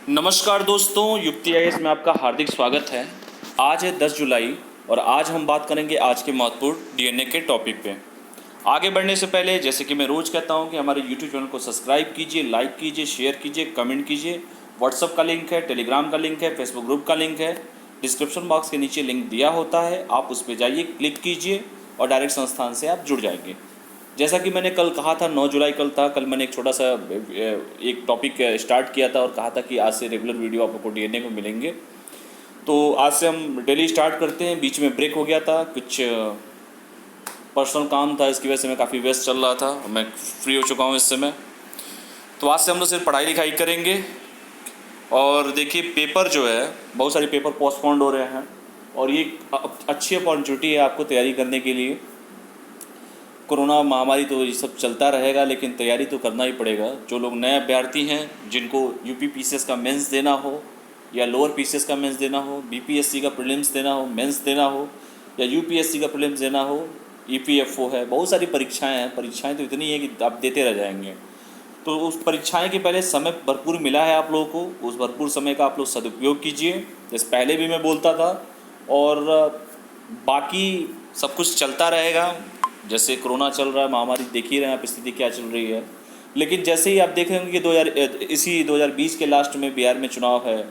नमस्कार दोस्तों, युक्ति आईएएस में आपका हार्दिक स्वागत है। आज है 10 जुलाई और आज हम बात करेंगे आज के महत्वपूर्ण डीएनए के टॉपिक पे। आगे बढ़ने से पहले जैसे कि मैं रोज़ कहता हूं कि हमारे यूट्यूब चैनल को सब्सक्राइब कीजिए, लाइक कीजिए, शेयर कीजिए, कमेंट कीजिए। व्हाट्सअप का लिंक है, टेलीग्राम का लिंक है, फेसबुक ग्रुप का लिंक है, डिस्क्रिप्शन बॉक्स के नीचे लिंक दिया होता है, आप उस पर जाइए, क्लिक कीजिए और डायरेक्ट संस्थान से आप जुड़ जाएंगे। जैसा कि मैंने कल कहा था, 9 जुलाई कल था, कल मैंने एक छोटा सा एक टॉपिक स्टार्ट किया था और कहा था कि आज से रेगुलर वीडियो आप लोग को डीएनए में मिलेंगे। तो आज से हम डेली स्टार्ट करते हैं। बीच में ब्रेक हो गया था, कुछ पर्सनल काम था, इसकी वजह से मैं काफ़ी व्यस्त चल रहा था। मैं फ्री हो चुका हूँ इस समय। तो आज से हम लोग सिर्फ पढ़ाई लिखाई करेंगे। और देखिए, पेपर जो है, बहुत सारे पेपर पोस्टपोन्ड हो रहे हैं और ये अच्छी अपॉर्चुनिटी है आपको तैयारी करने के लिए। कोरोना महामारी तो ये सब चलता रहेगा, लेकिन तैयारी तो करना ही पड़ेगा। जो लोग नए अभ्यर्थी हैं, जिनको यूपी पीसीएस का मेंस देना हो या लोअर पीसीएस का मेंस देना हो, बीपीएससी का प्रीलिम्स देना हो, मेंस देना हो, या यूपीएससी का प्रीलिम्स देना हो, ईपीएफओ है, बहुत सारी परीक्षाएं हैं। परीक्षाएं तो इतनी है कि आप देते रह जाएंगे। तो उस परीक्षाएं के पहले समय भरपूर मिला है आप लोगों को, उस भरपूर समय का आप लोग सदुपयोग कीजिए, जैसे पहले भी मैं बोलता था। और बाकी सब कुछ चलता रहेगा। जैसे कोरोना चल रहा है, महामारी देख ही रहे हैं आप, स्थिति क्या चल रही है। लेकिन जैसे ही आप देख रहे होंगे कि इसी 2020 के लास्ट में बिहार में चुनाव है,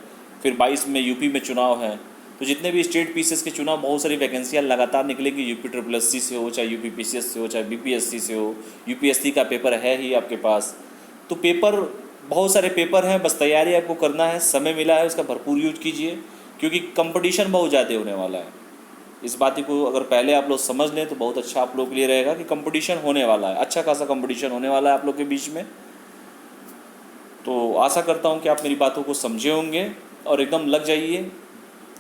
फिर 22 में यूपी में चुनाव है। तो जितने भी स्टेट पीसीएस के चुनाव, बहुत सारी वैकेंसियाँ लगातार निकलेंगी। यूपी SSC से हो, चाहे यूपी पीसीएस से हो, चाहे बीपीएससी से हो। यूपीएससी का पेपर है ही आपके पास। तो पेपर, बहुत सारे पेपर हैं, बस तैयारी आपको करना है। समय मिला है, उसका भरपूर यूज कीजिए, क्योंकि कंपटीशन बहुत ज़्यादा होने वाला है। इस बात को अगर पहले आप लोग समझ लें तो बहुत अच्छा आप लोग के लिए रहेगा कि कंपटीशन होने वाला है, अच्छा खासा कंपटीशन होने वाला है आप लोग के बीच में। तो आशा करता हूं कि आप मेरी बातों को समझे होंगे और एकदम लग जाइए।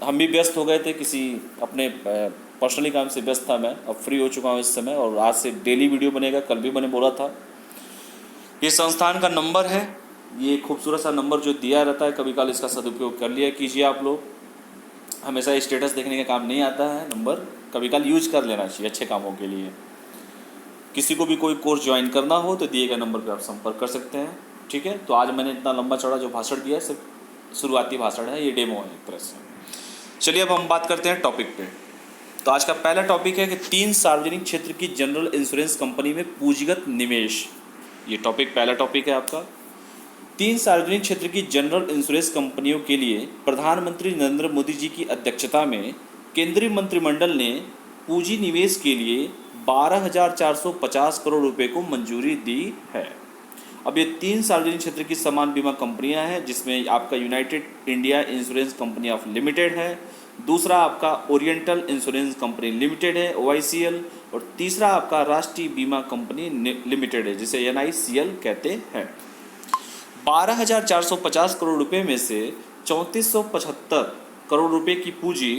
हम भी व्यस्त हो गए थे, किसी अपने पर्सनली काम से व्यस्त था मैं। अब फ्री हो चुका हूं इस समय और आज से डेली वीडियो बनेगा। कल भी मैंने बोला था। ये संस्थान का नंबर है, ये खूबसूरत सा नंबर जो दिया रहता है, कभी कल इसका सदुपयोग कर लिया कीजिए आप लोग। हमेशा स्टेटस देखने का काम नहीं आता है नंबर, कभी कल यूज कर लेना चाहिए अच्छे कामों के लिए। किसी को भी कोई कोर्स ज्वाइन करना हो तो दिए गए नंबर पर आप संपर्क कर सकते हैं। ठीक है। तो आज मैंने इतना लंबा चौड़ा जो भाषण दिया है, सिर्फ शुरुआती भाषण है, ये डेमो है एक तरह से। चलिए अब हम बात करते हैं टॉपिक पे। तो आज का पहला टॉपिक है कि 3 सार्वजनिक क्षेत्र की जनरल इंश्योरेंस कंपनी में पूंजीगत निवेश। ये टॉपिक पहला टॉपिक है आपका। 3 सार्वजनिक क्षेत्र की जनरल इंश्योरेंस कंपनियों के लिए प्रधानमंत्री नरेंद्र मोदी जी की अध्यक्षता में केंद्रीय मंत्रिमंडल ने पूंजी निवेश के लिए 12,450 करोड़ रुपए को मंजूरी दी है। अब ये 3 सार्वजनिक क्षेत्र की समान बीमा कंपनियां हैं, जिसमें आपका United India insurance company of limited है, दूसरा आपका ओरिएंटल इंश्योरेंस कंपनी लिमिटेड है OICL, और तीसरा आपका राष्ट्रीय बीमा कंपनी लिमिटेड है, जिसे NICL कहते हैं। 12,450 करोड़ रुपए में से 3,475 करोड़ रुपए की पूंजी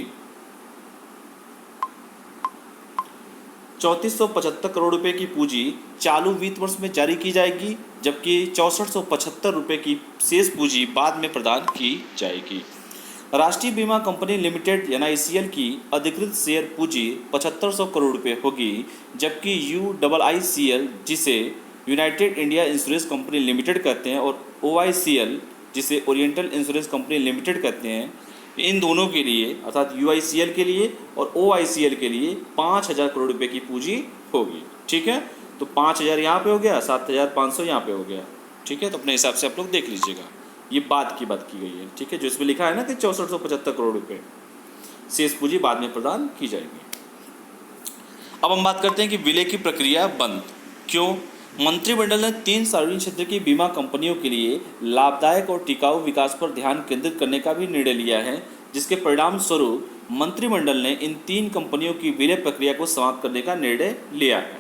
3,475 करोड़ रुपए की पूंजी चालू वित्त वर्ष में जारी की जाएगी, जबकि 6,475 रुपए की शेष पूंजी बाद में प्रदान की जाएगी। राष्ट्रीय बीमा कंपनी लिमिटेड NICL की अधिकृत शेयर पूंजी 7,500 करोड़ रुपए होगी, जबकि UIICL, जिसे United India insurance company limited कहते हैं, और OICL, जिसे ओरिएंटल इंश्योरेंस कंपनी लिमिटेड कहते हैं, इन दोनों के लिए, अर्थात UICL के लिए और OICL के लिए 5,000 करोड़ रुपए की पूंजी होगी। ठीक है। तो 5,000 यहाँ पे हो गया, 7,500 यहाँ पे हो गया। ठीक है। तो अपने हिसाब से आप लोग देख लीजिएगा, ये बात की गई है। ठीक है। जो इसमें लिखा है ना कि 6,475 करोड़ रुपए शेष पूंजी बाद में प्रदान की जाएगी। अब हम बात करते हैं कि विलय की प्रक्रिया बंद क्यों। मंत्रिमंडल ने 3 सार्वजनिक क्षेत्र की बीमा कंपनियों के लिए लाभदायक और टिकाऊ विकास पर ध्यान केंद्रित करने का भी निर्णय लिया है, जिसके परिणाम स्वरूप मंत्रिमंडल ने इन 3 कंपनियों की विलय प्रक्रिया को समाप्त करने का निर्णय लिया है।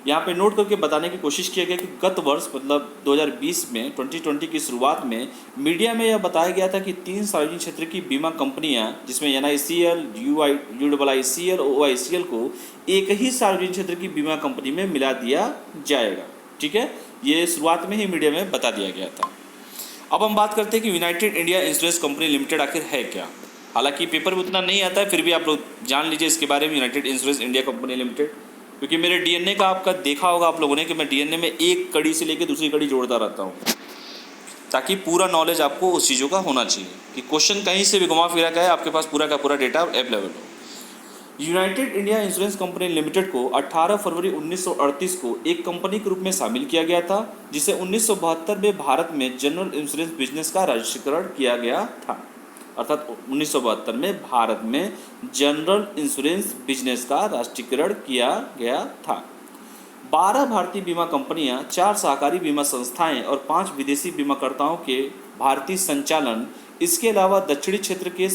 यहाँ पे नोट करके बताने की कोशिश किया गया कि गत वर्ष मतलब 2020 में 2020 की शुरुआत में मीडिया में यह बताया गया था कि 3 सार्वजनिक क्षेत्र की बीमा कंपनियां, जिसमें NICL, UICL और OICL को एक ही सार्वजनिक क्षेत्र की बीमा कंपनी में मिला दिया जाएगा। ठीक है। ये शुरुआत में ही मीडिया में बता दिया गया था। अब हम बात करते हैं कि United India insurance company limited आखिर है क्या। हालांकि पेपर में उतना नहीं आता है, फिर भी आप लोग जान लीजिए इसके बारे में, United insurance India company limited. क्योंकि मेरे डीएनए का आपका देखा होगा आप लोगों ने कि मैं डीएनए में एक कड़ी से लेकर दूसरी कड़ी जोड़ता रहता हूँ, ताकि पूरा नॉलेज आपको उस चीज़ों का होना चाहिए कि क्वेश्चन कहीं से भी घुमा फिरा गया, आपके पास पूरा का पूरा डेटा अवेलेबल हो। United India insurance company limited को 18 फरवरी 1938 को एक कंपनी के रूप में शामिल किया गया था, जिसे 1972 में भारत में जनरल इंश्योरेंस बिजनेस का राष्ट्रीयकरण किया गया था। अर्थात 1972 में भारत में जनरल इंश्योरेंस बिजनेस का राष्ट्रीयकरण किया गया था। 12 भारतीय बीमा कंपनियां, 4 सहकारी बीमा संस्थाएं और 5 विदेशी बीमाकर्ताओं के भारतीय संचालन, इसके अलावा दक्षिणी क्षेत्र के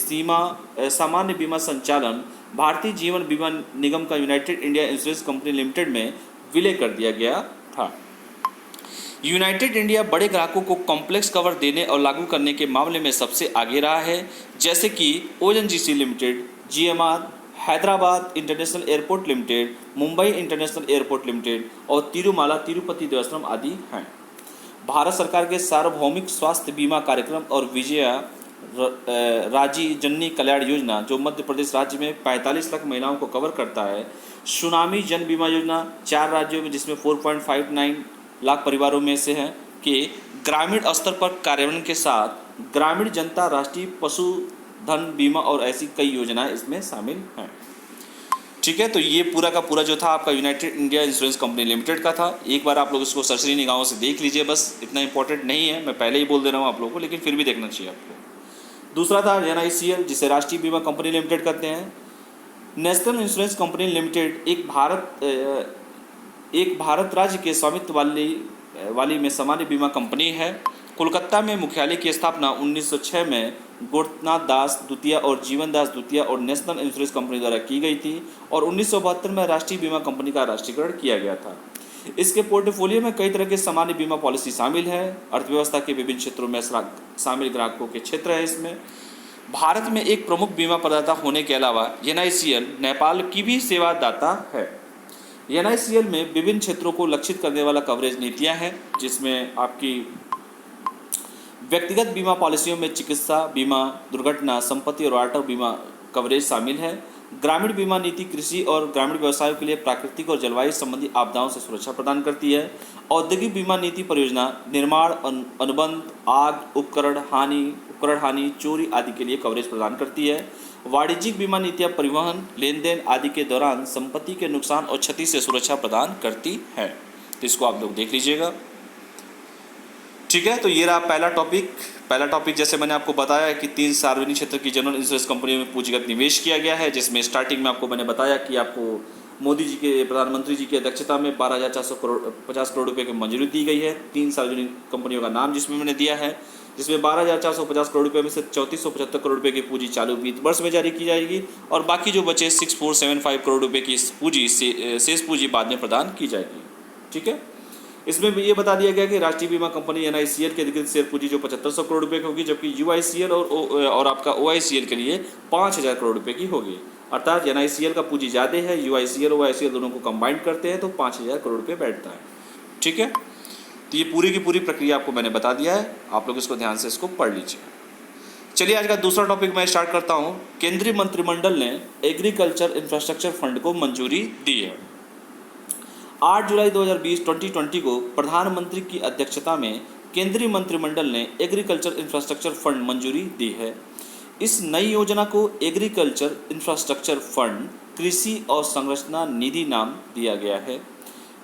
सामान्य बीमा संचालन भारतीय जीवन बीमा निगम का United India insurance company limited में विलय कर दिया गया था। यूनाइटेड इंडिया बड़े ग्राहकों को कॉम्प्लेक्स कवर देने और लागू करने के मामले में सबसे आगे रहा है, जैसे कि ONGC limited, GMR, Hyderabad international airport limited, Mumbai international airport limited और तिरुमाला तिरुपति देवस्थानम आदि हैं। भारत सरकार के सार्वभौमिक स्वास्थ्य बीमा कार्यक्रम और विजया राजी जननी कल्याण योजना, जो मध्य प्रदेश राज्य में 45 लाख महिलाओं को कवर करता है। सुनामी जन बीमा योजना 4 राज्यों में, जिसमें 4.59 लाख परिवारों में से हैं, के ग्रामीण स्तर पर कार्यान्वयन के साथ ग्रामीण जनता राष्ट्रीय पशुधन बीमा और ऐसी कई योजनाएं इसमें शामिल हैं। ठीक है, तो ये पूरा का पूरा जो था आपका United India insurance company limited का था। एक बार आप लोग इसको सरसरी निगाहों से देख लीजिए, बस इतना इंपॉर्टेंट नहीं है, मैं पहले ही बोल दे रहा हूँ आप लोगों को, लेकिन फिर भी देखना चाहिए आपको। दूसरा था NICL, जिसे राष्ट्रीय बीमा कंपनी लिमिटेड कहते हैं। नेशनल इंश्योरेंस कंपनी लिमिटेड एक भारत राज्य के स्वामित्व वाली में सामान्य बीमा कंपनी है। कोलकाता में मुख्यालय की स्थापना 1906 में गोरखनाथ दास द्वितीय और जीवन दास द्वितीय और नेशनल इंश्योरेंस कंपनी द्वारा की गई थी और 1972 में राष्ट्रीय बीमा कंपनी का राष्ट्रीयकरण किया गया था। इसके पोर्टफोलियो में कई तरह के सामान्य बीमा पॉलिसी शामिल है। अर्थव्यवस्था के विभिन्न क्षेत्रों में शामिल ग्राहकों के क्षेत्र है। इसमें भारत में एक प्रमुख बीमा प्रदाता होने के अलावा NICL नेपाल की भी सेवादाता है। NICL में विभिन्न क्षेत्रों को लक्षित करने वाला कवरेज नीतियां हैं, जिसमें आपकी व्यक्तिगत बीमा पॉलिसियों में चिकित्सा बीमा, दुर्घटना, संपत्ति और ऑटो बीमा कवरेज शामिल है। ग्रामीण बीमा नीति कृषि और ग्रामीण व्यवसायों के लिए प्राकृतिक और जलवायु संबंधी आपदाओं से सुरक्षा प्रदान करती है। औद्योगिक बीमा नीति परियोजना, निर्माण अनुबंध, आग, उपकरण हानि, चोरी आदि के लिए कवरेज प्रदान करती है। वाणिज्यिक बीमा नीतियाँ परिवहन, लेन देन आदि के दौरान संपत्ति के नुकसान और क्षति से सुरक्षा प्रदान करती है। तो इसको आप लोग देख लीजिएगा। ठीक है, तो ये रहा पहला टॉपिक जैसे मैंने आपको बताया कि 3 सार्वजनिक क्षेत्र की जनरल इंश्योरेंस कंपनियों में पूंजीगत निवेश किया गया है, जिसमें स्टार्टिंग में आपको मैंने बताया कि आपको मोदी जी के प्रधानमंत्री जी की अध्यक्षता में 12,450 करोड़ रुपये की मंजूरी दी गई है। 3 सार्वजनिक कंपनियों का नाम जिसमें मैंने दिया है, जिसमें 12,450 करोड़ रुपये में से 3475 करोड़ रुपये की पूंजी चालू वित्त वर्ष में जारी की जाएगी और बाकी जो बचे 6475 करोड़ रुपये की पूंजी शेष पूंजी बाद में प्रदान की जाएगी। ठीक है, इसमें भी ये बता दिया गया कि राष्ट्रीय बीमा कंपनी NICL की अधिकृत शेयर पूंजी जो 7500 करोड़ रुपये की होगी, जबकि UICL और आपका OICL के लिए 5000 करोड़ रुपये की होगी। अर्थात NICL का पूंजी ज़्यादा है, UICL और OICL दोनों को कंबाइंड करते हैं तो 5000 करोड़ रुपये बैठता है। ठीक है, तो ये पूरी की पूरी प्रक्रिया आपको मैंने बता दिया है, आप लोग इसको ध्यान से इसको पढ़ लीजिए। चलिए आज का दूसरा टॉपिक मैं स्टार्ट करता हूँ। केंद्रीय मंत्रिमंडल ने एग्रीकल्चर इंफ्रास्ट्रक्चर फंड को मंजूरी दी है। 8 जुलाई 2020 को प्रधानमंत्री की अध्यक्षता में केंद्रीय मंत्रिमंडल ने एग्रीकल्चर इंफ्रास्ट्रक्चर फंड मंजूरी दी है। इस नई योजना को एग्रीकल्चर इंफ्रास्ट्रक्चर फंड कृषि और संरचना निधि नाम दिया गया है।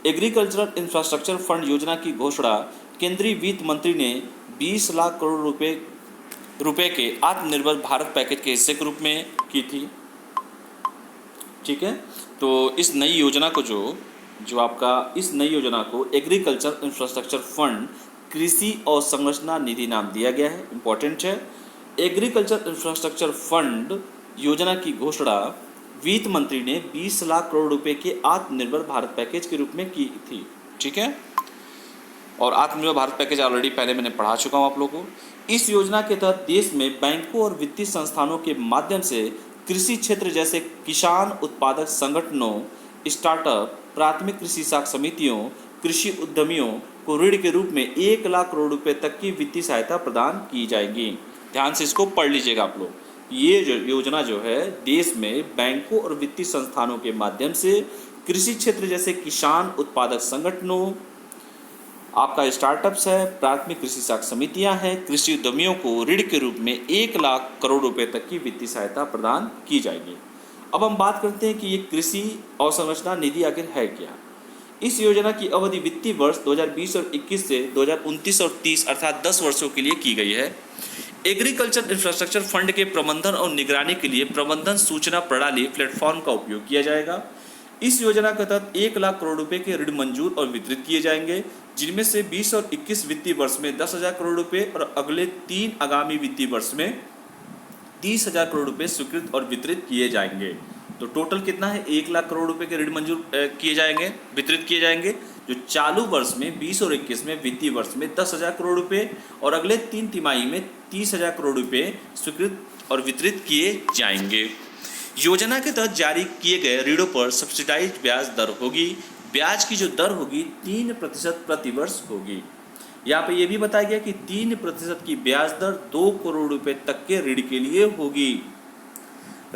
एग्रीकल्चरल इंफ्रास्ट्रक्चर फंड योजना की घोषणा केंद्रीय वित्त मंत्री ने 20 लाख करोड़ रुपए के आत्मनिर्भर भारत पैकेज के हिस्से के रूप में की थी। ठीक है, तो इस नई योजना को इस नई योजना को एग्रीकल्चर इंफ्रास्ट्रक्चर फंड कृषि और संरचना निधि नाम दिया गया है। इंपॉर्टेंट है, एग्रीकल्चर इंफ्रास्ट्रक्चर फंड योजना की घोषणा वित्त मंत्री ने 20 लाख करोड़ रुपए के आत्मनिर्भर भारत पैकेज के रूप में की थी। ठीक है, और आत्मनिर्भर भारत पैकेज ऑलरेडी पहले मैंने पढ़ा चुका हूँ आप लोगों को। इस योजना के तहत देश में बैंकों और वित्तीय संस्थानों के माध्यम से कृषि क्षेत्र जैसे किसान उत्पादक संगठनों, स्टार्टअप, प्राथमिक कृषि साख समितियों, कृषि उद्यमियों को ऋण के रूप में 1 लाख करोड़ रुपए तक की वित्तीय सहायता प्रदान की जाएगी। ध्यान से इसको पढ़ लीजिएगा आप लोग। ये जो योजना जो है देश में बैंकों और वित्तीय संस्थानों के माध्यम से कृषि क्षेत्र जैसे किसान उत्पादक संगठनों, आपका स्टार्टअप्स है, प्राथमिक कृषि साख समितियां हैं, कृषि उद्यमियों को ऋण के रूप में 1 लाख करोड़ रुपए तक की वित्तीय सहायता प्रदान की जाएगी। अब हम बात करते हैं कि ये कृषि अवसंरचना निधि आखिर है क्या। इस योजना की अवधि वित्तीय वर्ष 2020 और 21 से 2029 और 30 अर्थात 10 वर्षों के लिए की गई है। एग्रीकल्चर इंफ्रास्ट्रक्चर फंड के प्रबंधन और निगरानी के लिए प्रबंधन सूचना प्रणाली प्लेटफॉर्म का उपयोग किया जाएगा। इस योजना के तहत 1 लाख करोड़ रुपए के ऋण मंजूर और वितरित किए जाएंगे, जिनमें से 20 और 21 वित्तीय वर्ष में 10,000 करोड़ रुपए और अगले 3 आगामी वित्तीय वर्ष में 30,000 करोड़ रुपए स्वीकृत और वितरित किए जाएंगे। तो टोटल कितना है, 1 लाख करोड़ रुपए के ऋण मंजूर किए जाएंगे, वितरित किए जाएंगे, जो चालू वर्ष में 20 और 21 में वित्तीय वर्ष में 10,000 करोड़ रुपए और अगले 3 तिमाही में 30,000 करोड़ रुपए स्वीकृत और वितरित किए जाएंगे। योजना के तहत जारी किए गए ऋणों पर सब्सिडाइज्ड ब्याज दर होगी। ब्याज की जो दर होगी 3% प्रतिवर्ष होगी। यहाँ पे ये भी बताया गया कि 3% की ब्याज दर 2 करोड़ रुपए तक के ऋण के लिए होगी।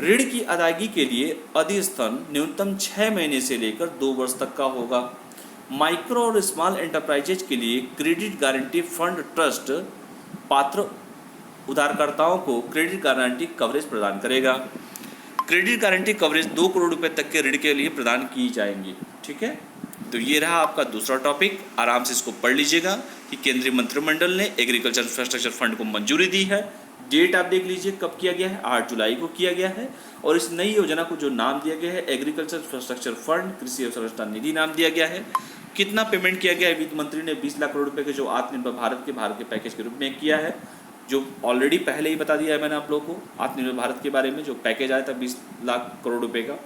ऋण की अदायगी के लिए अधिस्थन न्यूनतम 6 महीने से लेकर 2 वर्ष तक का होगा। माइक्रो और स्मॉल एंटरप्राइजेज के लिए क्रेडिट गारंटी फंड ट्रस्ट पात्र उधारकर्ताओं को क्रेडिट गारंटी कवरेज प्रदान करेगा। क्रेडिट गारंटी कवरेज 2 करोड़ रुपए तक के ऋण के लिए प्रदान की जाएंगी। ठीक है, तो ये रहा आपका दूसरा टॉपिक। आराम से इसको पढ़ लीजिएगा कि केंद्रीय मंत्रिमंडल ने एग्रीकल्चर इंफ्रास्ट्रक्चर फंड को मंजूरी दी है। डेट आप देख लीजिए कब किया गया है, 8 जुलाई को किया गया है। और इस नई योजना को जो नाम दिया गया है एग्रीकल्चर इंफ्रास्ट्रक्चर फंड कृषि अवसंरचना निधि नाम दिया गया है। कितना पेमेंट किया गया है, वित्त मंत्री ने 20 लाख करोड़ रुपए के जो आत्मनिर्भर भारत के पैकेज के रूप में किया है, जो ऑलरेडी पहले ही बता दिया है मैंने आप लोगों को आत्मनिर्भर भारत के बारे में। जो पैकेज आया था 20 लाख करोड़ रुपए का,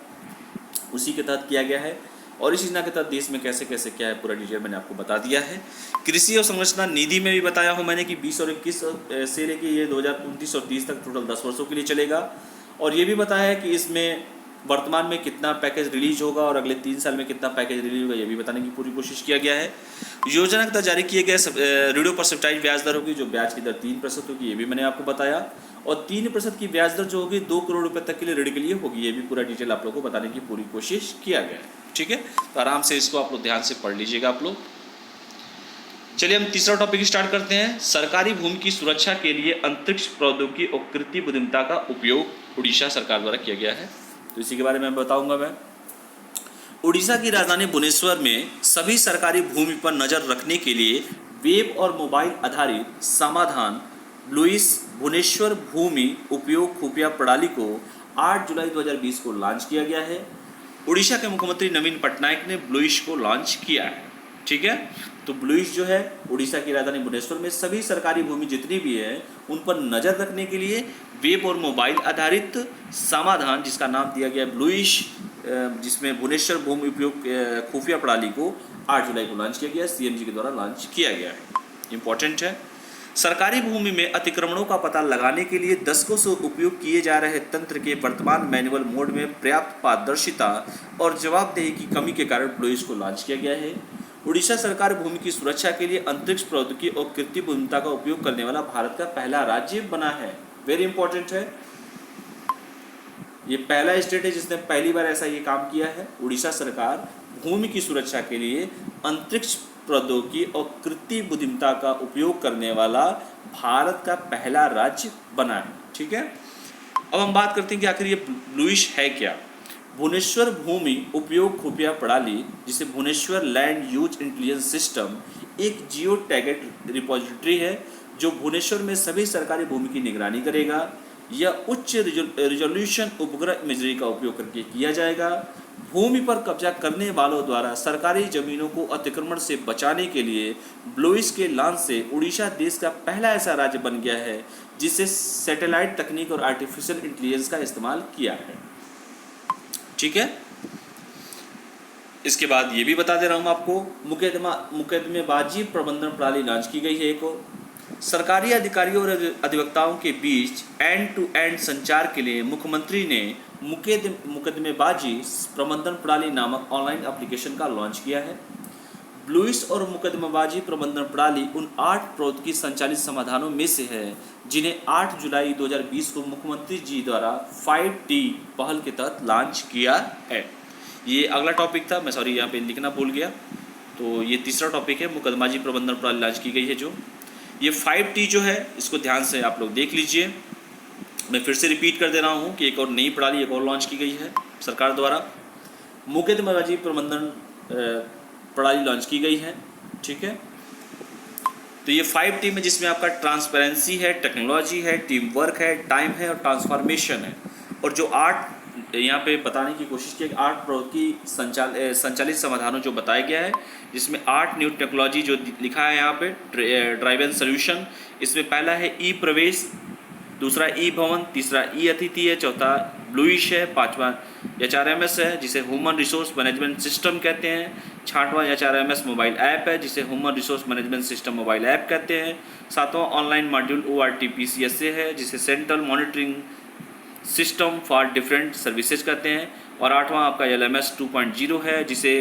उसी के तहत किया गया है। और इस योजना के तहत देश में कैसे कैसे क्या है पूरा डिटेल मैंने आपको बता दिया है। कृषि अवसंरचना निधि में भी बताया हूँ मैंने कि 20 और 21 से लेके ये 2029 और 30 तक टोटल 10 वर्षों के लिए चलेगा। और ये भी बताया है कि इसमें वर्तमान में कितना पैकेज रिलीज होगा और अगले 3 साल में कितना पैकेज रिलीज होगा, ये भी बताने की पूरी कोशिश किया गया है। योजना के तहत जारी किए गए ऋणों पर सब्सिडाइज्ड ब्याज दर होगी, जो ब्याज की दर 3% होगी, ये भी मैंने आपको बताया। और 3% की ब्याज दर जो होगी 2 करोड़ रुपए तक के लिए ऋण के लिए होगी, ये भी पूरा डिटेल आप लोगों को बताने की पूरी कोशिश किया गया है। ठीक है, तो आराम से इसको आप लोग ध्यान से पढ़ लीजिएगा आप लोग। चलिए हम तीसरा टॉपिक स्टार्ट करते हैं। सरकारी भूमि की सुरक्षा के लिए अंतरिक्ष प्रौद्योगिकी और कृत्रिम बुद्धिमत्ता का उपयोग उड़ीसा सरकार द्वारा किया गया है, तो इसी के बारे में बताऊंगा मैं। उड़ीसा की राजधानी भुवनेश्वर में सभी सरकारी भूमि पर नजर रखने के लिए वेब और मोबाइल आधारित समाधान ब्लूइस भुवनेश्वर भूमि उपयोग खुफिया प्रणाली को 8 जुलाई 2020 को लॉन्च किया गया है। उड़ीसा के मुख्यमंत्री नवीन पटनायक ने ब्लूइस को लॉन्च किया है। ठीक है, तो ब्लूइस जो है उड़ीसा की राजधानी भुवनेश्वर में सभी सरकारी भूमि जितनी भी है उन पर नज़र रखने के लिए वेब और मोबाइल आधारित समाधान, जिसका नाम दिया गया ब्लूइस, जिसमें भुवनेश्वर भूमि उपयोग खुफिया प्रणाली को 8 जुलाई को लॉन्च किया गया, सीएम जी के द्वारा लॉन्च किया गया है। इंपॉर्टेंट है। सरकारी भूमि में अतिक्रमणों का पता लगाने के लिए दशकों से उपयोग किए जा रहे तंत्र के वर्तमान मैनुअल मोड में पर्याप्त पारदर्शिता और जवाबदेही की कमी के कारण ब्लूइस को लॉन्च किया गया है। उड़ीसा सरकार भूमि की सुरक्षा के लिए अंतरिक्ष प्रौद्योगिकी और कृत्रिम बुद्धिमत्ता का उपयोग करने वाला भारत का पहला राज्य बना है। वेरी इंपॉर्टेंट है, ये पहला स्टेट है जिसने पहली बार ऐसा ये काम किया है। उड़ीसा सरकार भूमि की सुरक्षा के लिए अंतरिक्ष प्रौद्योगिकी और कृत्रिम बुद्धिमत्ता का उपयोग करने वाला भारत का पहला राज्य बना है। ठीक है, अब हम बात करते हैं कि आखिर ये ब्लूइस है क्या। भुवनेश्वर भूमि उपयोग खुफिया प्रणाली, जिसे Bhubaneswar land use intelligence system, एक जियो टैगेड रिपोजिटरी है जो भुवनेश्वर में सभी सरकारी भूमि की निगरानी करेगा। यह उच्च रिजोल्यूशन उपग्रह इमेजरी का उपयोग करके किया जाएगा। भूमि पर कब्जा करने वालों द्वारा सरकारी जमीनों को अतिक्रमण से बचाने के लिए ब्लूइस के लॉन्च से उड़ीसा देश का पहला ऐसा राज्य बन गया है जिसे सैटेलाइट तकनीक और आर्टिफिशियल इंटेलिजेंस का इस्तेमाल किया है। ठीक है, इसके बाद ये भी बता दे रहा हूँ आपको, मुकदमेबाजी प्रबंधन प्रणाली लॉन्च की गई है। एक और सरकारी अधिकारियों और अधिवक्ताओं के बीच एंड टू एंड संचार के लिए मुख्यमंत्री ने मुकदमेबाजी प्रबंधन प्रणाली नामक ऑनलाइन एप्लीकेशन का लॉन्च किया है। ब्लूइस और मुकदमेबाजी प्रबंधन प्रणाली उन 8 प्रौद्योगिकी संचालित समाधानों में से है जिन्हें 8 जुलाई 2020 को मुख्यमंत्री जी द्वारा 5T पहल के तहत लॉन्च किया है। ये अगला टॉपिक था, मैं सॉरी यहाँ पे लिखना भूल गया। तो ये तीसरा टॉपिक है, मुकदमाजी प्रबंधन प्रणाली लॉन्च की गई है जो। ये 5T जो है इसको ध्यान से आप लोग देख लीजिए। मैं फिर से रिपीट कर दे रहा हूँ कि एक और नई प्रणाली एक और लॉन्च की गई है सरकार द्वारा, मुकदमाजी प्रबंधन प्रणाली लॉन्च की गई है, ठीक है। तो ये 5T में जिसमें आपका ट्रांसपेरेंसी है, टेक्नोलॉजी है, टीम वर्क है, टाइम है और ट्रांसफॉर्मेशन है। और जो 8 यहाँ पे बताने की कोशिश की, 8 की संचालित समाधानों जो बताया गया है, जिसमें 8 न्यू टेक्नोलॉजी जो लिखा है यहाँ पे, ड्राइवन सोल्यूशन। इसमें पहला है ई प्रवेश, दूसरा ई भवन, तीसरा ई अतिथि है, चौथा ब्लूइश है, पांचवा HRMS है जिसे ह्यूमन रिसोर्स मैनेजमेंट सिस्टम कहते हैं, छठवां HRMS मोबाइल ऐप है जिसे human resource management system mobile app कहते हैं, सातवां ऑनलाइन मॉड्यूल ORTPCSA है जिसे central monitoring system for different services कहते हैं, और आठवां आपका LMS 2.0 है जिसे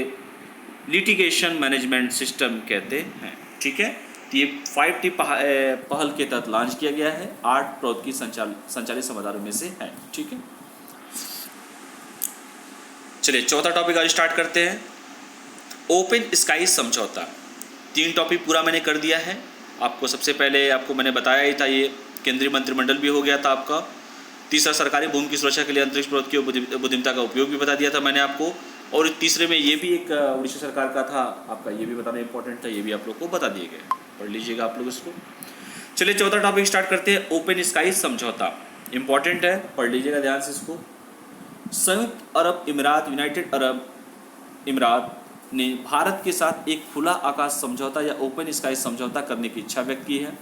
लिटिगेशन मैनेजमेंट सिस्टम कहते हैं, ठीक है। तो ये 5T पहल के तहत लॉन्च किया गया है, 8 प्रौद्योगिकी संचालित समाधानों में से है, ठीक है। चलिए चौथा टॉपिक आज स्टार्ट करते हैं, ओपन स्काई समझौता। 3 टॉपिक पूरा मैंने कर दिया है आपको। सबसे पहले आपको मैंने बताया ही था, ये केंद्रीय मंत्रिमंडल भी हो गया था आपका। तीसरा, सरकारी भूमि की सुरक्षा के लिए अंतरिक्ष प्रौद्योगिकी बुद्धिमत्ता का उपयोग भी बता दिया था मैंने आपको। और तीसरे में ये भी एक उड़ीसा सरकार का था आपका, ये भी बताना इंपॉर्टेंट था, ये भी आप लोग को बता दिए गए, पढ़ लीजिएगा आप लोग इसको। चलिए चौथा टॉपिक स्टार्ट करते हैं, ओपन स्काई समझौता। इंपॉर्टेंट है, पढ़ लीजिएगा ध्यान से इसको। संयुक्त अरब अमीरात, यूनाइटेड अरब अमीरात ने भारत के साथ एक खुला आकाश समझौता या ओपन स्काई समझौता करने की इच्छा व्यक्त की है,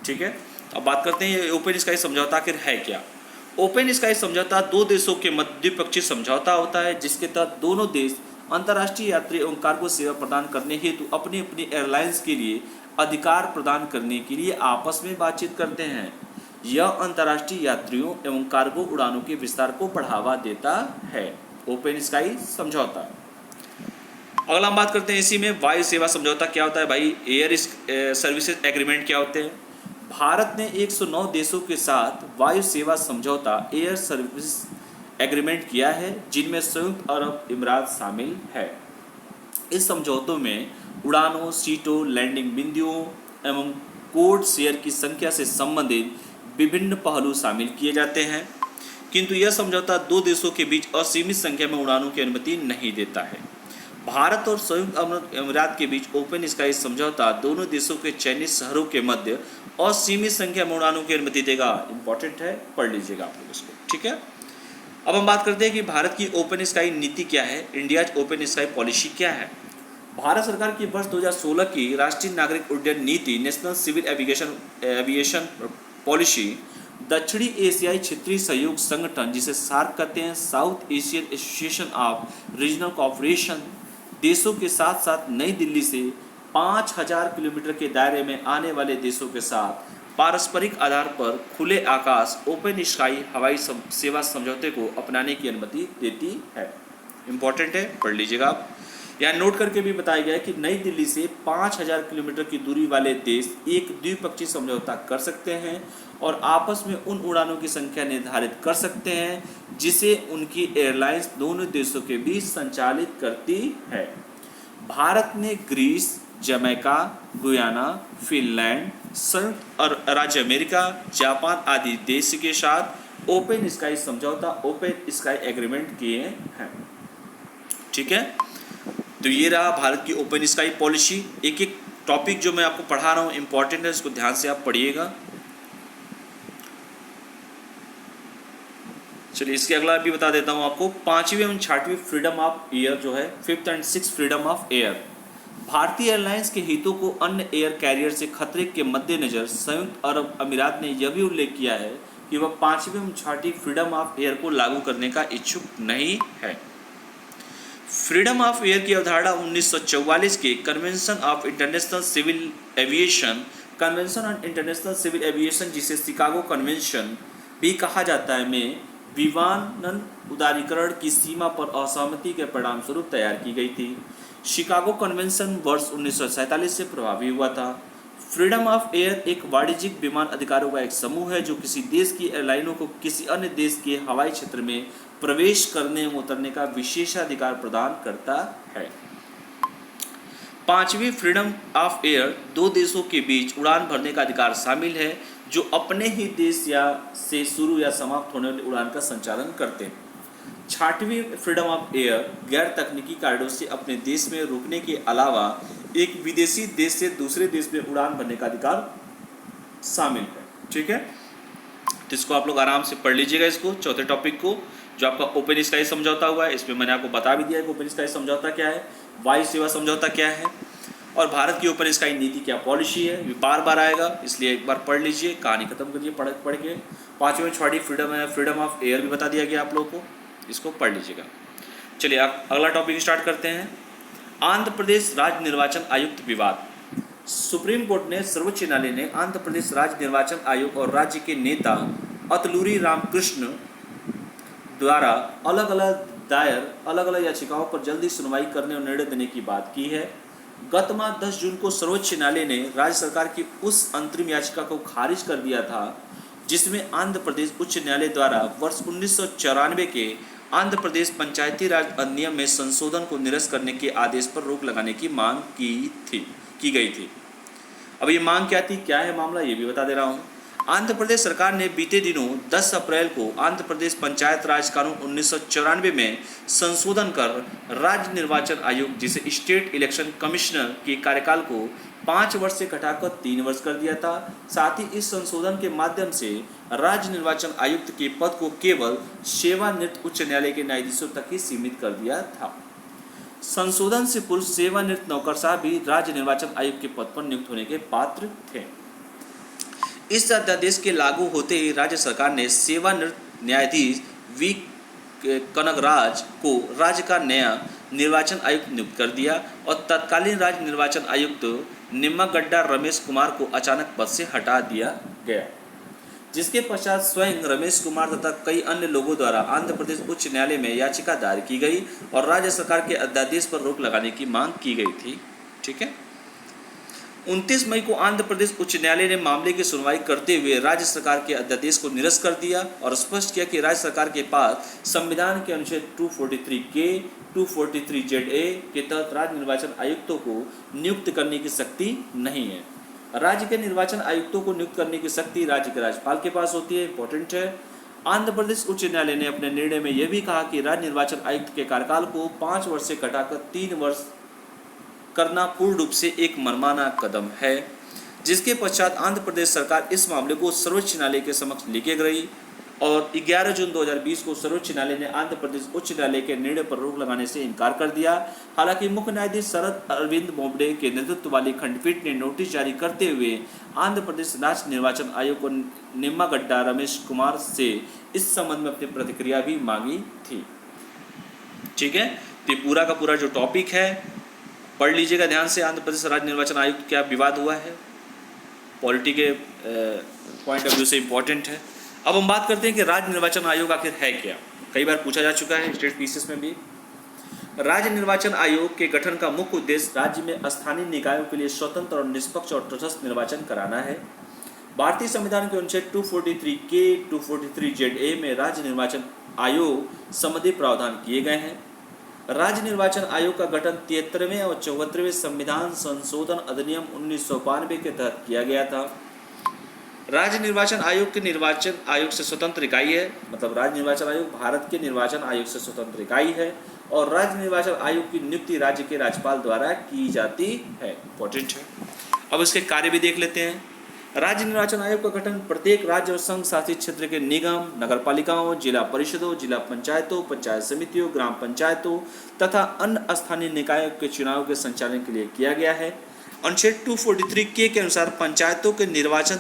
ठीक है। अब बात करते हैं ये ओपन स्काई समझौता आखिर है क्या। ओपन स्काई समझौता 2 देशों के मध्य द्विपक्षीय समझौता होता है जिसके तहत दोनों देश अंतर्राष्ट्रीय यात्री एवं कार्गो सेवा प्रदान करने हेतु अपनी अपनी एयरलाइंस के लिए अधिकार प्रदान करने के लिए आपस में बातचीत करते हैं। यह अंतर्राष्ट्रीय यात्रियों एवं कार्गो उड़ानों के विस्तार को बढ़ावा देता है, ओपन स्काई समझौता। अगला हम बात करते हैं इसी में, वायु सेवा समझौता क्या होता है भाई, एयर सर्विसेज एग्रीमेंट क्या होते हैं। भारत ने 109 देशों के साथ वायु सेवा समझौता एयर सर्विस एग्रीमेंट किया है जिनमें संयुक्त अरब अमीरात शामिल है। इस समझौतों में उड़ानों, सीटों, लैंडिंग बिंदुओं एवं कोड शेयर की संख्या से संबंधित विभिन्न पहलू शामिल किए जाते हैं, किंतु यह समझौता 2 देशों के बीच असीमित संख्या में उड़ानों की अनुमति नहीं देता है। भारत और संयुक्त अरब अमीरात के बीच ओपन स्काई समझौता दोनों देशों के चयनित शहरों के मध्य असीमित संख्या में उड़ानों की अनुमति देगा। इंपॉर्टेंट है, पढ़ लीजिएगा आप लोग इसको, ठीक है। अब हम बात करते हैं कि भारत की ओपन स्काई नीति क्या है, इंडियाज ओपन स्काई पॉलिसी क्या है। भारत सरकार की वर्ष 2016 की राष्ट्रीय नागरिक उड्डयन नीति, नेशनल सिविल एविएशन पॉलिसी, दक्षिणी एशियाई क्षेत्रीय सहयोग संगठन जिसे सार्क कहते हैं, south Asian association of regional cooperation, देशों के साथ साथ नई दिल्ली से 5000 किलोमीटर के दायरे में आने वाले देशों के साथ पारस्परिक आधार पर खुले आकाश ओपन स्काई हवाई सेवा समझौते को अपनाने की अनुमति देती है। इंपॉर्टेंट है, पढ़ लीजिएगा आप। यहाँ नोट करके भी बताया गया है कि नई दिल्ली से 5000 किलोमीटर की दूरी वाले देश एक द्विपक्षीय समझौता कर सकते हैं और आपस में उन उड़ानों की संख्या निर्धारित कर सकते हैं जिसे उनकी एयरलाइंस दोनों देशों के बीच संचालित करती है। भारत ने ग्रीस, जमैका, गुयाना, फिनलैंड, संयुक्त राज्य अमेरिका, जापान आदि देश के साथ ओपन स्काई समझौता, ओपन स्काई एग्रीमेंट किए हैं, ठीक है। तो ये रहा भारत की ओपन स्काई पॉलिसी। एक एक टॉपिक जो मैं आपको पढ़ा रहा हूँ इंपॉर्टेंट है, इसको ध्यान से आप पढ़िएगा। चलिए इसके अगला भी बता देता हूँ आपको। 5वीं एवं 6वीं फ्रीडम ऑफ एयर जो है, 5th and 6th freedom of air, भारतीय एयरलाइंस के हितों को अन्य एयर कैरियर से खतरे के मद्देनजर संयुक्त अरब अमीरात ने यह भी उल्लेख किया है कि वह 5वीं एवं 6वीं फ्रीडम ऑफ एयर को लागू करने का इच्छुक नहीं है। फ्रीडम ऑफ एयर की अवधारणा 1944 के convention of international civil aviation, convention on international civil aviation जिसे शिकागो कन्वेंशन भी कहा जाता है, में विमानन उदारीकरण की सीमा पर असहमति के परिणाम स्वरूप तैयार की गई थी। शिकागो कन्वेंशन वर्ष 1947 से प्रभावी हुआ था। फ्रीडम ऑफ एयर एक वाणिज्यिक विमान अधिकारों का एक समूह है जो किसी देश की एयरलाइनों को किसी अन्य देश के हवाई क्षेत्र में प्रवेश करने एवं उतरने का विशेषाधिकार प्रदान करता है। 5वीं फ्रीडम ऑफ एयर, दो देशों के बीच उड़ान भरने का अधिकार शामिल है जो अपने ही देश या से शुरू या समाप्त होने वाली उड़ान का संचालन करते हैं। 6वीं फ्रीडम ऑफ एयर, गैर तकनीकी कारणों से अपने देश में रुकने के अलावा एक विदेशी देश से दूसरे देश में उड़ान भरने का अधिकार शामिल है। ठीक है, तो इसको आप लोग आराम से पढ़ लीजिएगा, इसको चौथे टॉपिक को, जो आपका ओपन स्काई समझौता हुआ है। इसमें मैंने आपको बता भी दिया है कि ओपन स्काई समझौता क्या है, वायु सेवा समझौता क्या है, और भारत की ओपन स्काई नीति क्या पॉलिसी है। ये बार बार आएगा, इसलिए एक बार पढ़ लीजिए, कहानी खत्म करिए पढ़ के। 5वीं 6वीं फ्रीडम है, फ्रीडम ऑफ एयर भी बता दिया गया आप लोगों को, इसको पढ़ लीजिएगा। चलिए आप अगला टॉपिक स्टार्ट करते हैं। आंध्र प्रदेश राज्य निर्वाचन आयुक्त विवाद। सुप्रीम कोर्ट ने, सर्वोच्च न्यायालय ने आंध्र प्रदेश राज्य निर्वाचन आयोग और राज्य के नेता अतलूरी रामकृष्ण द्वारा अलग अलग याचिकाओं पर जल्दी सुनवाई करने और निर्णय देने की बात की है। गत माह 10 जून को सर्वोच्च न्यायालय ने राज्य सरकार की उस अंतरिम याचिका को खारिज कर दिया था जिसमें आंध्र प्रदेश उच्च न्यायालय द्वारा वर्ष 1994 के आंध्र प्रदेश पंचायती राज अधिनियम में संशोधन को निरस्त करने के आदेश पर रोक लगाने की मांग की गई थी। अब ये मांग क्या थी, क्या है मामला, ये भी बता दे रहा हूँ। आंध्र प्रदेश सरकार ने बीते दिनों 10 अप्रैल को आंध्र प्रदेश पंचायत राज कानून 1994 में संशोधन कर राज्य निर्वाचन आयोग, जिसे स्टेट इलेक्शन कमिश्नर के कार्यकाल को 5 वर्ष से घटाकर 3 वर्ष कर दिया था। साथ ही इस संशोधन के माध्यम से राज्य निर्वाचन आयुक्त के पद को केवल सेवानिवृत्त उच्च न्यायालय के न्यायाधीशों तक ही सीमित कर दिया था। संशोधन से पूर्व सेवानिवृत्त नौकरशाह भी राज्य निर्वाचन आयोग के पद पर नियुक्त होने के पात्र थे। इस अध्यादेश के लागू होते ही राज्य सरकार ने सेवानिवृत्त न्यायाधीश वी कनगराज को राज्य का नया निर्वाचन आयुक्त नियुक्त कर दिया और तत्कालीन राज्य निर्वाचन आयुक्त निम्मागड्डा रमेश कुमार को अचानक पद से हटा दिया गया, जिसके पश्चात स्वयं रमेश कुमार तथा कई अन्य लोगों द्वारा आंध्र प्रदेश उच्च न्यायालय में याचिका दायर की गई और राज्य सरकार के अध्यादेश पर रोक लगाने की मांग की गई थी। ठीक है, 29 मई को आंध्र प्रदेश उच्च न्यायालय ने मामले की सुनवाई करते हुए राज्य सरकार के अध्यादेश को निरस्त कर दिया और स्पष्ट किया कि राज्य सरकार के पास संविधान के अनुच्छेद 243 के 243 ZA के तहत राज्य निर्वाचन आयुक्तों को नियुक्त करने की शक्ति नहीं है। राज्य के निर्वाचन आयुक्तों को नियुक्त करने की शक्ति राज्य के राज्यपाल के पास होती है। इंपॉर्टेंट है। आंध्र प्रदेश उच्च न्यायालय ने अपने निर्णय में यह भी कहा कि राज्य निर्वाचन आयुक्त के कार्यकाल को 5 वर्ष से घटाकर 3 वर्ष करना पूर्ण रूप से एक मनमाना कदम है, जिसके पश्चात आंध्र प्रदेश सरकार इस मामले को सर्वोच्च न्यायालय के समक्ष लेके गई और 11 जून 2020 को सर्वोच्च न्यायालय ने आंध्र प्रदेश उच्च न्यायालय के निर्णय पर रोक लगाने से इनकार कर दिया। हालांकि मुख्य न्यायाधीश शरद अरविंद बोबडे के नेतृत्व वाली खंडपीठ ने नोटिस जारी करते हुए आंध्र प्रदेश राज्य निर्वाचन आयोग को निम्मागड्डा रमेश कुमार से इस संबंध में अपनी प्रतिक्रिया भी मांगी थी। ठीक है, तो पूरा का पूरा जो टॉपिक है पढ़ लीजिएगा ध्यान से। आंध्र प्रदेश राज्य निर्वाचन आयुक्त क्या विवाद हुआ है, पॉलिटी के पॉइंट ऑफ व्यू से इम्पोर्टेंट है। अब हम बात करते हैं कि राज्य निर्वाचन आयोग आखिर है क्या। कई बार पूछा जा चुका है स्टेट पीसीएस में भी। राज्य निर्वाचन आयोग के गठन का मुख्य उद्देश्य राज्य में स्थानीय निकायों के लिए स्वतंत्र और निष्पक्ष और तटस्थ निर्वाचन कराना है। भारतीय संविधान के अनुच्छेद 243 के 243 ZA में राज्य निर्वाचन आयोग संबंधी प्रावधान किए गए हैं। राज्य निर्वाचन आयोग का गठन 73वें और 74वें संविधान संशोधन अधिनियम 1992 के तहत किया गया था। राज्य निर्वाचन आयोग के निर्वाचन आयोग से स्वतंत्र इकाई है, मतलब राज्य निर्वाचन आयोग भारत के निर्वाचन आयोग से स्वतंत्र इकाई है और राज्य निर्वाचन आयोग की नियुक्ति राज्य के राज्यपाल द्वारा की जाती है। इंपॉर्टेंट है। अब इसके कार्य भी देख लेते हैं। राज्य निर्वाचन आयोग का गठन प्रत्येक राज्य और संघ शासित क्षेत्र के निगम, नगरपालिकाओं, जिला परिषदों, जिला पंचायतों, पंचायत समितियों, ग्राम पंचायतों तथा अन्य स्थानीय निकायों के चुनाव के संचालन के लिए किया गया है। अनुच्छेद 243 के अनुसार पंचायतों के निर्वाचन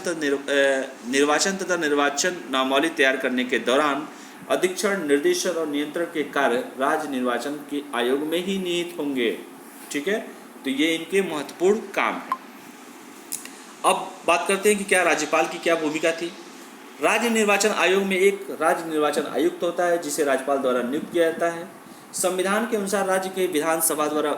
तथा निर्वाचन नामावली तैयार करने के दौरान अधीक्षण, निर्देशन और नियंत्रण के कार्य राज्य निर्वाचन के आयोग में ही निहित होंगे। ठीक है, तो ये इनके महत्वपूर्ण काम है। अब बात करते हैं कि क्या राज्यपाल की क्या भूमिका थी। राज्य निर्वाचन आयोग में एक राज्य निर्वाचन आयुक्त होता है जिसे राज्यपाल द्वारा नियुक्त किया जाता है। संविधान के अनुसार राज्य के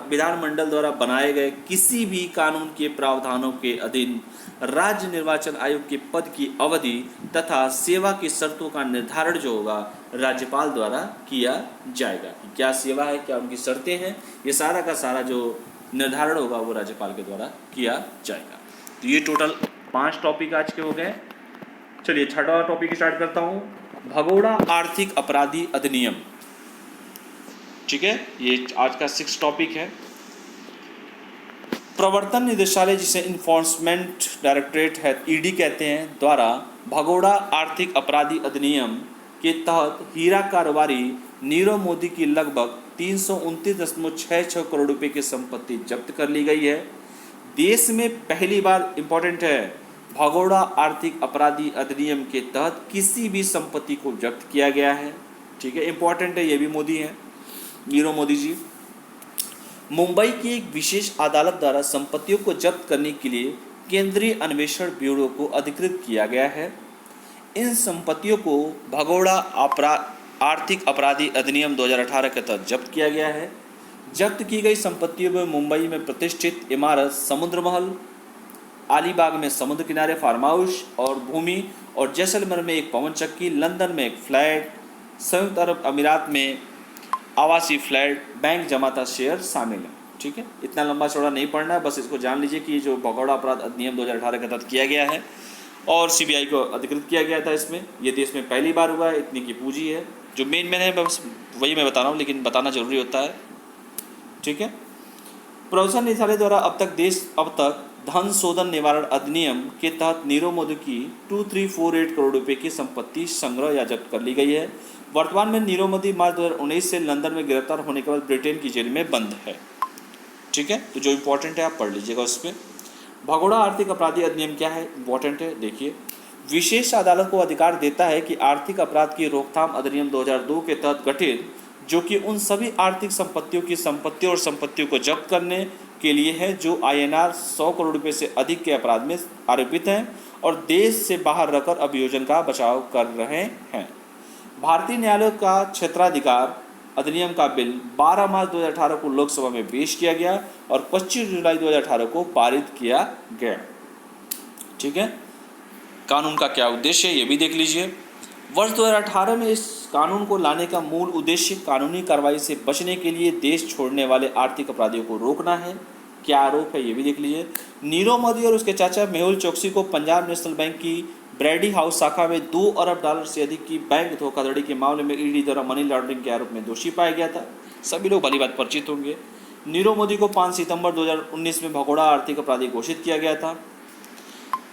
विधानमंडल द्वारा बनाए गए किसी भी कानून के प्रावधानों के अधीन राज्य निर्वाचन आयोग के पद की अवधि तथा सेवा की शर्तों का निर्धारण जो होगा राज्यपाल द्वारा किया जाएगा। क्या सेवा है, क्या उनकी शर्तें हैं, ये सारा का सारा जो निर्धारण होगा वो राज्यपाल के द्वारा किया जाएगा। तो ये टोटल 5 टॉपिक आज के हो गए। चलिए छठवां टॉपिक स्टार्ट करता हूँ, भगोड़ा आर्थिक अपराधी अधिनियम। ठीक है, ये आज का 6 टॉपिक है। प्रवर्तन निदेशालय, जिसे इन्फोर्समेंट डायरेक्टरेट है, ईडी कहते हैं, द्वारा भगोड़ा आर्थिक अपराधी अधिनियम के तहत हीरा कारोबारी नीरव मोदी की लगभग 329.66 करोड़ रुपए की संपत्ति जब्त कर ली गई है। देश में पहली बार, इंपॉर्टेंट है, भगोड़ा आर्थिक अपराधी अधिनियम के तहत किसी भी संपत्ति को जब्त किया गया है। ठीक है, इंपॉर्टेंट है, ये भी मोदी हैं, नीरव मोदी जी। मुंबई की एक विशेष अदालत द्वारा संपत्तियों को जब्त करने के लिए केंद्रीय अन्वेषण ब्यूरो को अधिकृत किया गया है। इन संपत्तियों को भगोड़ा आर्थिक अपराधी अधिनियम 2018 के तहत जब्त किया गया है। जब्त की गई संपत्तियों में मुंबई में प्रतिष्ठित इमारत समुद्र महल, अलीबाग में समुद्र किनारे फार्म हाउस और भूमि, और जैसलमेर में एक पवन चक्की, लंदन में एक फ्लैट, संयुक्त अरब अमीरात में आवासीय फ्लैट, बैंक जमाता शेयर शामिल है। ठीक है, इतना लंबा चौड़ा नहीं पढ़ना है, बस इसको जान लीजिए कि जो भगोड़ा अपराध अधिनियम 2018 के तहत किया गया है और सीबीआई को अधिकृत किया गया था इसमें, ये देश में पहली बार हुआ है। इतनी की पूंजी है, जो मेन है बस वही मैं बता रहा हूँ, लेकिन बताना जरूरी होता है। ठीक है, प्रवर्तन निदेशालय द्वारा अब तक धन शोधन निवारण अधिनियम के तहत नीरव मोदी की 2348 करोड़ रुपए की संपत्ति संग्रह या जब्त कर ली गई है। वर्तमान में नीरव मोदी मार्च 2019 से लंदन में गिरफ्तार होने के बाद ब्रिटेन की जेल में बंद है। ठीक है, तो जो इम्पोर्टेंट है आप पढ़ लीजिएगा उसमें। भगोड़ा आर्थिक अपराधी अधिनियम क्या है, इम्पोर्टेंट है, देखिए। विशेष अदालत को अधिकार देता है कि आर्थिक अपराध की रोकथाम अधिनियम 2002 के तहत गठित, जो कि उन सभी आर्थिक संपत्तियों और संपत्तियों को जब्त करने के लिए है जो INR 100 करोड़ रुपये से अधिक के अपराध में आरोपित हैं और देश से बाहर रहकर अभियोजन का बचाव कर रहे हैं। भारतीय न्यायालय का क्षेत्राधिकार अधिनियम का बिल 12 मार्च 2018 को लोकसभा में पेश किया गया और 25 जुलाई 2018 को पारित किया गया। ठीक है, कानून का क्या उद्देश्य है ये भी देख लीजिए। वर्ष 2018 में इस कानून को लाने का मूल उद्देश्य कानूनी कार्रवाई से बचने के लिए देश छोड़ने वाले आर्थिक अपराधियों को रोकना है। क्या आरोप है ये भी देख लीजिए। नीरव मोदी और उसके चाचा मेहुल चोकसी को पंजाब नेशनल बैंक की ब्रैडी हाउस शाखा में $2 अरब से अधिक की बैंक धोखाधड़ी के मामले में ईडी द्वारा मनी लॉन्ड्रिंग के आरोप में दोषी पाया गया था। सभी लोग भली बात परिचित होंगे। नीरव मोदी को 5 सितंबर 2019 में भगोड़ा आर्थिक अपराधी घोषित किया गया था।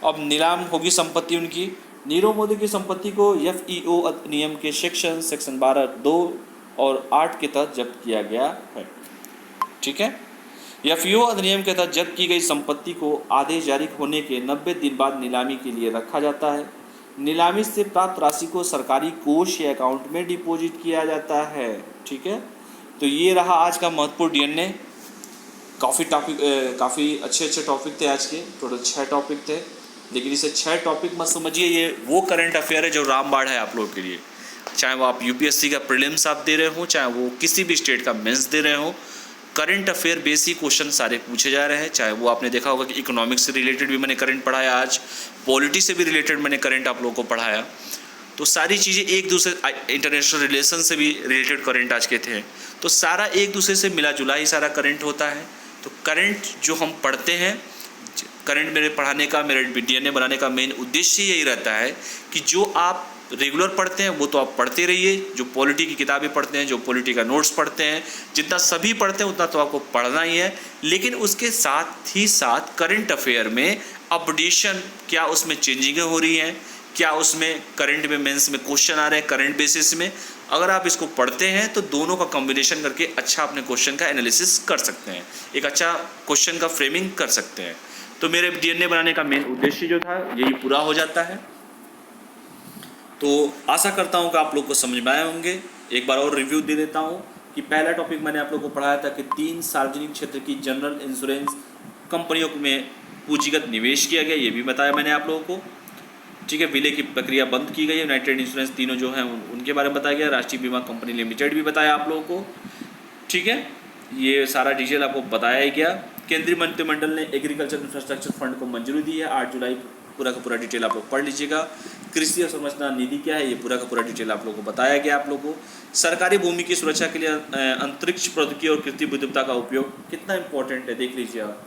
अब नीलाम होगी संपत्ति उनकी। नीरव मोदी की संपत्ति को FEO अधिनियम के सेक्शन 12(2) और 8 के तहत जब्त किया गया है। ठीक है, FEO अधिनियम के तहत जब्त की गई संपत्ति को आदेश जारी होने के 90 दिन बाद नीलामी के लिए रखा जाता है। नीलामी से प्राप्त राशि को सरकारी कोष या अकाउंट में डिपॉजिट किया जाता है। ठीक है, तो ये रहा आज का महत्वपूर्ण DNA। काफ़ी अच्छे टॉपिक थे आज के, टोटल 6 टॉपिक थे, लेकिन इसे 6 टॉपिक मत समझिए, ये वो करंट अफेयर है जो रामबाण है आप लोगों के लिए। चाहे वो आप UPSC का प्रीलिम्स आप दे रहे हो, चाहे वो किसी भी स्टेट का मेंस दे रहे हो, करंट अफेयर बेसिक क्वेश्चन सारे पूछे जा रहे हैं। चाहे वो आपने देखा होगा कि इकोनॉमिक्स से रिलेटेड भी मैंने करंट पढ़ाया, आज पॉलिटी से भी रिलेटेड मैंने करंट आप लोगों को पढ़ाया। तो सारी चीज़ें एक दूसरे, इंटरनेशनल रिलेशन से भी रिलेटेड करंट आज के थे, तो सारा एक दूसरे से मिला जुला ही सारा करंट होता है। तो करंट जो हम पढ़ते हैं, करंट मेरे पढ़ाने का, मेरे DNA बनाने का मेन उद्देश्य यही रहता है कि जो आप रेगुलर पढ़ते हैं वो तो आप पढ़ते रहिए, जो पॉलिटी की किताबें पढ़ते हैं, जो पॉलिटी का नोट्स पढ़ते हैं, जितना सभी पढ़ते हैं उतना तो आपको पढ़ना ही है, लेकिन उसके साथ ही साथ करंट अफेयर में अपडेशन, क्या उसमें चेंजिंगें हो रही हैं, क्या उसमें करंट में मेंस में क्वेश्चन आ रहे हैं करंट बेसिस में, अगर आप इसको पढ़ते हैं तो दोनों का कॉम्बिनेशन करके अच्छा अपने क्वेश्चन का एनालिसिस कर सकते हैं, एक अच्छा क्वेश्चन का फ्रेमिंग कर सकते हैं। तो मेरे DNA बनाने का मेन उद्देश्य जो था यही पूरा हो जाता है। तो आशा करता हूँ कि आप लोग को समझ में आए होंगे। एक बार और रिव्यू दे देता हूँ कि पहला टॉपिक मैंने आप लोग को पढ़ाया था कि 3 सार्वजनिक क्षेत्र की जनरल इंश्योरेंस कंपनियों में पूंजीगत निवेश किया गया, ये भी बताया मैंने आप लोगों को। ठीक है, विलय की प्रक्रिया बंद की गई है, यूनाइटेड इंश्योरेंस तीनों जो हैं उनके बारे में बताया गया, राष्ट्रीय बीमा कंपनी लिमिटेड भी बताया आप लोगों को। ठीक है, ये सारा डिटेल आपको बताया ही गया। केंद्रीय मंत्रिमंडल ने एग्रीकल्चर इंफ्रास्ट्रक्चर फंड को मंजूरी दी है 8 जुलाई, पूरा का पूरा डिटेल आप लोग पढ़ लीजिएगा। कृषि अवसंरचना निधि क्या है, ये पूरा का पूरा डिटेल आप लोगों को बताया गया। आप लोगों को सरकारी भूमि की सुरक्षा के लिए अंतरिक्ष प्रौद्योगिकी और कृत्रिम बुद्धिमत्ता का उपयोग कितना इंपॉर्टेंट है देख लीजिए आप।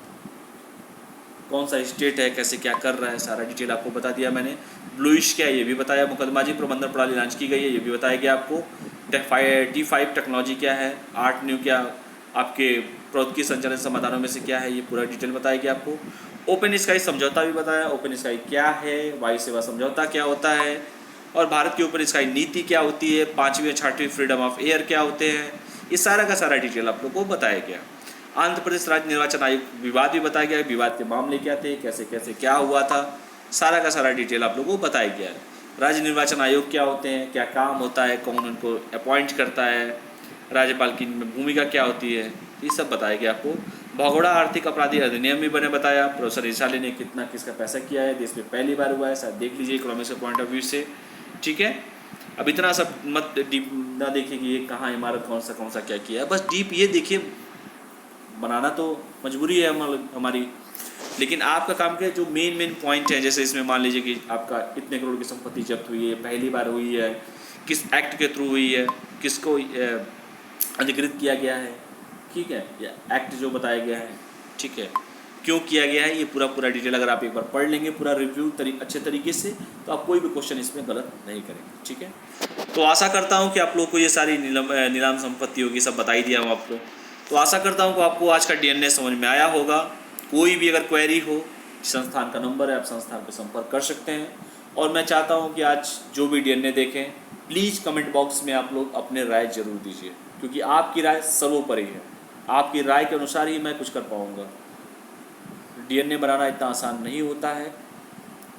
कौन सा स्टेट है, कैसे क्या कर रहा है, सारा डिटेल आपको बता दिया मैंने। ब्लूइश क्या है ये भी बताया। मुकदमाजी प्रबंधन प्रणाली लॉन्च की गई है, ये भी बताया गया आपको। T5 टेक्नोलॉजी क्या है, 8 न्यू क्या आपके प्रौद्योगिकी संचालन समाधानों में से क्या है, ये पूरा डिटेल बताया गया आपको। ओपन स्काई समझौता भी बताया, ओपन स्काई क्या है, वायु सेवा समझौता क्या होता है, और भारत की ओपन स्काई नीति क्या होती है, 5वीं और 6वीं फ्रीडम ऑफ एयर क्या होते हैं, ये सारा का सारा डिटेल आप लोग को बताया गया। आंध्र प्रदेश राज्य निर्वाचन आयोग विवाद भी बताया गया, विवाद के मामले क्या थे, कैसे कैसे क्या हुआ था, सारा का सारा डिटेल आप लोगों को बताया गया है। राज्य निर्वाचन आयोग क्या होते हैं, क्या काम होता है, कौन उनको अपॉइंट करता है, राज्यपाल की भूमिका क्या होती है, ये सब बताया गया आपको। भगोड़ा आर्थिक अपराधी अधिनियम भी बने बताया। प्रोफेसर रिसाली ने कितना किसका पैसा किया है, देश में पहली बार हुआ है, शायद देख लीजिए इकोनॉमिक्स के पॉइंट ऑफ व्यू से। ठीक है, अब इतना सब मत डीप ना देखिए कि ये कहाँ इमारत कौन सा क्या किया है, बस डीप ये देखिए, बनाना तो मजबूरी है हमारी, लेकिन आपका काम क्या है, जो मेन पॉइंट है, जैसे इसमें मान लीजिए कि आपका इतने करोड़ की संपत्ति जब्त हुई है, पहली बार हुई है, किस एक्ट के थ्रू हुई है, किसको अधिकृत किया गया है, ठीक है, या एक्ट जो बताया गया है, ठीक है, क्यों किया गया है, ये पूरा डिटेल अगर आप एक बार पढ़ लेंगे पूरा रिव्यू अच्छे तरीके से, तो आप कोई भी क्वेश्चन इसमें गलत नहीं करेंगे। ठीक है, तो आशा करता हूँ कि आप लोग को ये सारी नीलाम संपत्ति होगी सब बताई दिया हूँ आपको। तो आशा करता हूँ कि आपको आज का DNA समझ में आया होगा। कोई भी अगर क्वेरी हो, संस्थान का नंबर है, आप संस्थान पर संपर्क कर सकते हैं। और मैं चाहता हूँ कि आज जो भी DNA देखें, प्लीज़ कमेंट बॉक्स में आप लोग अपने राय जरूर दीजिए, क्योंकि आपकी राय सर्वोपरि है। आपकी राय के अनुसार ही मैं कुछ कर पाऊँगा। DNA बनाना इतना आसान नहीं होता है,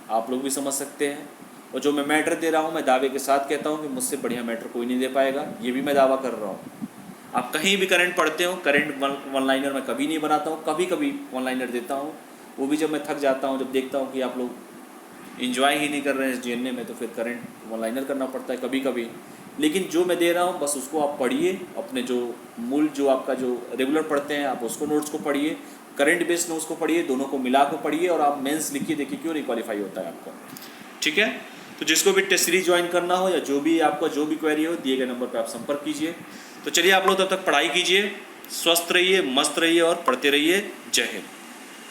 आप लोग भी समझ सकते हैं। और जो मैं मैटर दे रहा हूँ, मैं दावे के साथ कहता हूँ कि मुझसे बढ़िया मैटर कोई नहीं दे पाएगा, ये भी मैं दावा कर रहा हूँ। आप कहीं भी करंट पढ़ते हो, करंट वन लाइनर मैं कभी नहीं बनाता हूँ, कभी कभी वन लाइनर देता हूँ, वो भी जब मैं थक जाता हूँ, जब देखता हूँ कि आप लोग एंजॉय ही नहीं कर रहे हैं इस DNA में, तो फिर करंट वन लाइनर करना पड़ता है कभी कभी। लेकिन जो मैं दे रहा हूँ बस उसको आप पढ़िए, अपने जो मूल जो आपका जो रेगुलर पढ़ते हैं आप उसको नोट्स को पढ़िए, करंट बेस्ड नोट्स को पढ़िए, दोनों को मिला को पढ़िए, और आप मेंस लिखिए, देखिए क्यों नहीं क्वालिफाई होता है आपका। ठीक है, तो जिसको भी टेस्ट सीरीज ज्वाइन करना हो या जो भी आपका जो भी क्वेरी हो, दिए गए नंबर पर आप संपर्क कीजिए। तो चलिए आप लोग तब तक पढ़ाई कीजिए, स्वस्थ रहिए, मस्त रहिए और पढ़ते रहिए। जय हिंद।